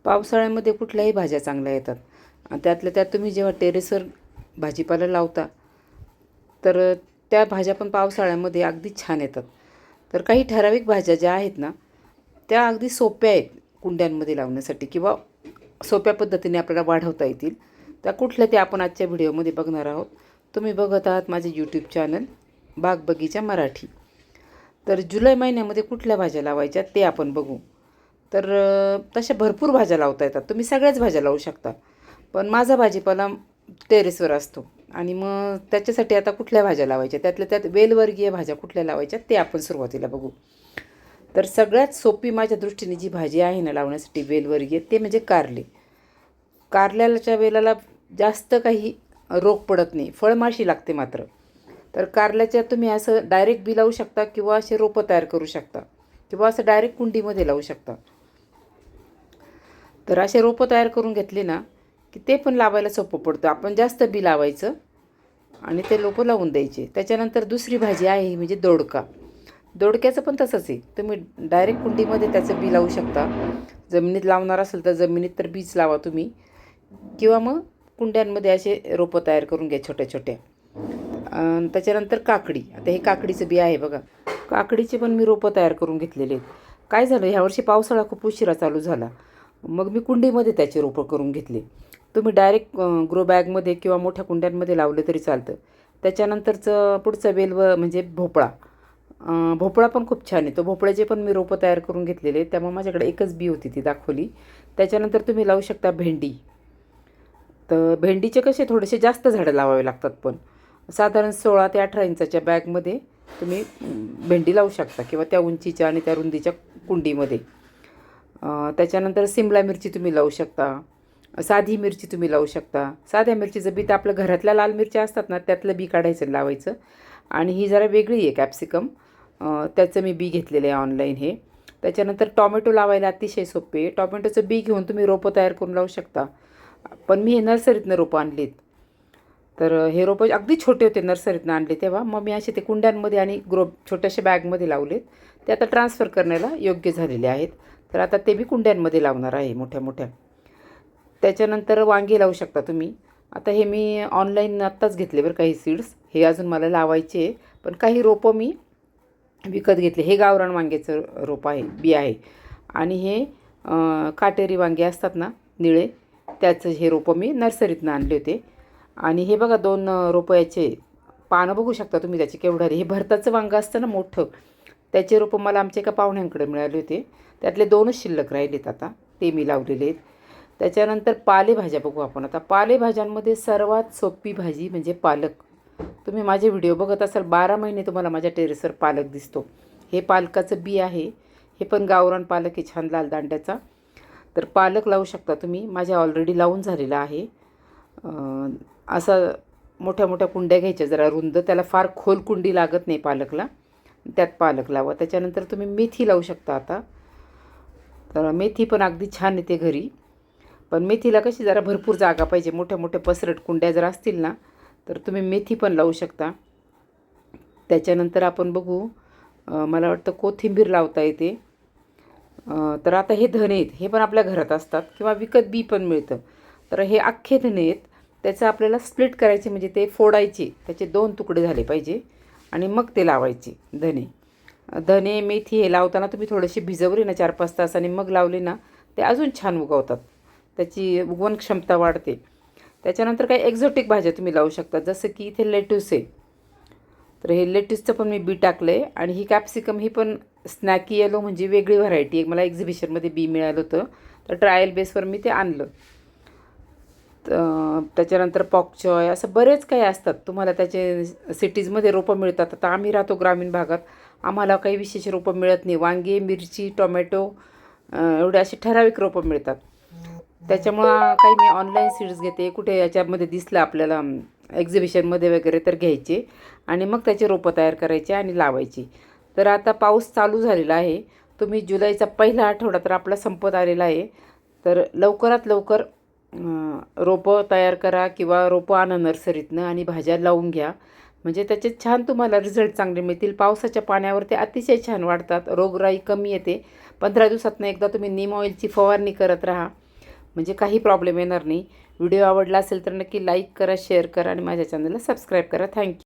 पावसाळ्यामध्ये कुठल्याही भाज्या चांगल्या येतात. त्यातल्या त्यात तुम्ही जेव्हा टेरेसवर भाजीपाला लावता तर त्या भाज्या पण पावसाळ्यामध्ये अगदी छान येतात. तर काही ठराविक भाज्या ज्या आहेत ना, त्या अगदी सोप्या आहेत कुंड्यांमध्ये लावण्यासाठी किंवा सोप्या पद्धतीने आपल्याला वाढवता येतील. त्या कुठल्या ते आपण आजच्या व्हिडिओमध्ये बघणार आहोत. तुम्ही बघत आहात माझे यूट्यूब चॅनल बाग बगीचा मराठी. तर जुलै महिन्यामध्ये कुठल्या भाज्या लावायच्या ते आपण बघू. तर तशा भरपूर भाज्या लावता येतात. तुम्ही सगळ्याच भाज्या लावू शकता. पण माझा भाजीपाला टेरेसवर असतो आणि मग त्याच्यासाठी आता कुठल्या भाज्या लावायच्या, त्यातल्या त्यात वेलवर्गीय भाज्या कुठल्या लावायच्या ते आपण सुरुवातीला बघू. तर सगळ्यात सोपी माझ्या दृष्टीने जी भाजी आहे ना लावण्यासाठी वेलवर्गीय, ते म्हणजे कारले. कारल्याच्या वेलाला जास्त काही रोग पडत नाही, फळमाशी लागते मात्र. तर कारल्याच्या तुम्ही असं डायरेक्ट बी लावू शकता किंवा असे रोपं तयार करू शकता किंवा असं डायरेक्ट कुंडीमध्ये लावू शकता. तर असे रोपं तयार करून घेतले ना की ते पण लावायला सोपं पडतं. आपण जास्त बी लावायचं आणि ते रोपं लावून द्यायचे. त्याच्यानंतर दुसरी भाजी आहे ही म्हणजे दोडका. दोडक्याचं पण तसंच आहे. तुम्ही डायरेक्ट कुंडीमध्ये त्याचं बी लावू शकता. जमिनीत लावणार असेल तर जमिनीत तर बीज लावा तुम्ही किंवा मग कुंड्यांमध्ये असे रोपं तयार करून घ्या छोट्या छोट्या. त्याच्यानंतर काकडी. आता हे काकडीचं बी आहे बघा. काकडीचे पण मी रोपं तयार करून घेतलेले आहेत. काय झालं, ह्यावर्षी पावसाळा खूप उशिरा चालू झाला. मग मी कुंडीमध्ये त्याचे रोपं करून घेतले. तुम्ही डायरेक्ट ग्रो बॅगमध्ये किंवा मोठ्या कुंड्यांमध्ये लावलं तरी चालतं. त्याच्यानंतरचं पुढचं म्हणजे भोपळा. भोपळा पण खूप छान येतो. भोपळ्याचे पण मी रोपं तयार करून घेतलेले. त्यामुळे माझ्याकडे एकच बी होती, ती दाखवली. त्याच्यानंतर तुम्ही लावू शकता भेंडी. तर भेंडीचे कसे थोडेसे जास्त झाडं लावावे लागतात, पण साधारण 16 ते 18 इंचाच्या बॅगमध्ये तुम्ही भेंडी लावू शकता किंवा त्या उंचीच्या आणि त्या रुंदीच्या कुंडीमध्ये. त्याच्यानंतर सिमला मिरची तुम्ही लावू शकता. साधी मिरची तुम्ही लावू शकता. साध्या मिरचीचं बी तर आपल्या घरातल्या लाल मिरच्या असतात ना, त्यातलं बी काढायचं लावायचं. आणि ही जरा वेगळी आहे कॅप्सिकम, त्याचं मी बी घेतलेलं आहे ऑनलाईन हे. त्याच्यानंतर टॉमॅटो लावायला अतिशय सोपे. टॉमॅटोचं बी घेऊन तुम्ही रोपं तयार करून लावू शकता. पण मी हे नर्सरीतनं रोपं आणलीत. तर हे रोपं अगदी छोटे होते, नर्सरीतनं आणले तेव्हा. मग मी असे ते कुंड्यांमध्ये आणि छोट्याशा बॅगमध्ये लावलेत. ते आता ट्रान्सफर करण्याला योग्य झालेले आहेत. तर आता ते बी कुंड्यांमध्ये लावणार आहे मोठ्या मोठ्या. त्याच्यानंतर वांगी लावू शकता तुम्ही. आता हे मी ऑनलाईन आत्ताच घेतले बरं काही सीड्स. हे अजून मला लावायचे, पण काही रोपं मी विकत घेतले. हे गावरान वांग्याचं रोप आहे, बी आहे. आणि हे काटेरी वांगे असतात ना निळे, त्याचं हे रोपं मी नर्सरीतनं आणले होते. आणि हे बघा 2 रोपं याचे पानं बघू शकता तुम्ही त्याचे केवढे. हे भरताचं वांगं असतं ना मोठं, त्याचे रोपं मला आमच्या एका पाहुण्यांकडे मिळाले होते. त्यातले 2च शिल्लक राहिलेत आता, ते मी लावलेले आहेत. त्याच्यानंतर पालेभाज्या बघू आपण आता. पालेभाज्यांमध्ये सर्वात सोपी भाजी म्हणजे पालक. तुम्ही माझे व्हिडिओ बघत असाल, 12 महिने तुम्हाला माझ्या टेरेसवर पालक दिसतो. हे पालकाचं बी आहे. हे पण गावरान पालक आहे, छान लाल दांड्याचा. तर पालक लावू शकता तुम्ही. माझ्या ऑलरेडी लावून झालेला आहे. असं मोठ्या मोठ्या कुंड्या घ्यायच्या जरा रुंद, त्याला फार खोल कुंडी लागत नाही पालकला. त्यात पालक लावा. त्याच्यानंतर तुम्ही मेथी लावू शकता आता. तर मेथी पण अगदी छान येते घरी. पण मेथीला कशी जरा भरपूर जागा पाहिजे. मोठ्या मोठ्या पसरट कुंड्या जर असतील ना तर तुम्ही मेथी पण लावू शकता. त्याच्यानंतर आपण बघू, मला वाटतं कोथिंबीर लावता येते. तर आता हे धने आहेत, हे पण आपल्या घरात असतात किंवा विकत बी पण मिळतं. तर हे अख्खे धने आहेत. त्याचं आपल्याला स्प्लिट करायचे, म्हणजे ते फोडायचे, त्याचे 2 तुकडे झाले पाहिजे आणि मग ते लावायचे धने. धने मेथी हे लावताना तुम्ही थोडेसे भिजवले ना 4-5 तास आणि मग लावले ना, ते अजून छान उगवतात. त्याची उगवण क्षमता वाढते. त्याच्यानंतर काही एक्झॉटिक भाज्या तुम्ही लावू शकता, जसं की इथे लेट्यूस आहे. तर हे लेट्यूसचं पण मी बी टाकलं आहे. आणि ही कॅप्सिकम, ही पण स्नॅकी येलो म्हणजे वेगळी व्हरायटी. एक मला एक्झिबिशनमध्ये बी मिळालं होतं, तर ट्रायल बेसवर मी ते आणलं. त्याच्यानंतर पॉकचॉय, असं बरेच काही असतात. तुम्हाला त्याचे सिटीजमध्ये रोपं मिळतात. आता आम्ही राहतो ग्रामीण भागात, आम्हाला काही विशेष रोपं मिळत नाही. वांगे, मिरची, टोमॅटो एवढे असे ठराविक रोपं मिळतात. त्याच्यामुळं काही मी ऑनलाईन सीड्स घेते. कुठे याच्यामध्ये दिसलं आपल्याला एक्झिबिशनमध्ये वगैरे तर घ्यायचे आणि मग त्याचे रोपं तयार करायचे आणि लावायची. तर आता पाऊस चालू झालेला आहे. तुम्ही जुलैचा पहिला आठवडा तर आपला संपत आलेला आहे. तर लवकरात लवकर रोपं तयार करा किंवा रोपं आणा नर्सरीतनं आणि भाज्या लावून घ्या. म्हणजे त्याचे छान तुम्हाला रिझल्ट चांगले मिळतील. पावसाच्या पाण्यावर ते अतिशय छान वाढतात. रोगराई कमी येते. 15 दिवसातनं एकदा तुम्ही नीम ऑइलची फवारणी करत राहा. म्हणजे काही प्रॉब्लेम येणार नाही. व्हिडिओ आवडला असेल तर नक्की लाईक करा, शेअर करा आणि माझ्या चॅनलला सबस्क्राईब करा. थँक्यू.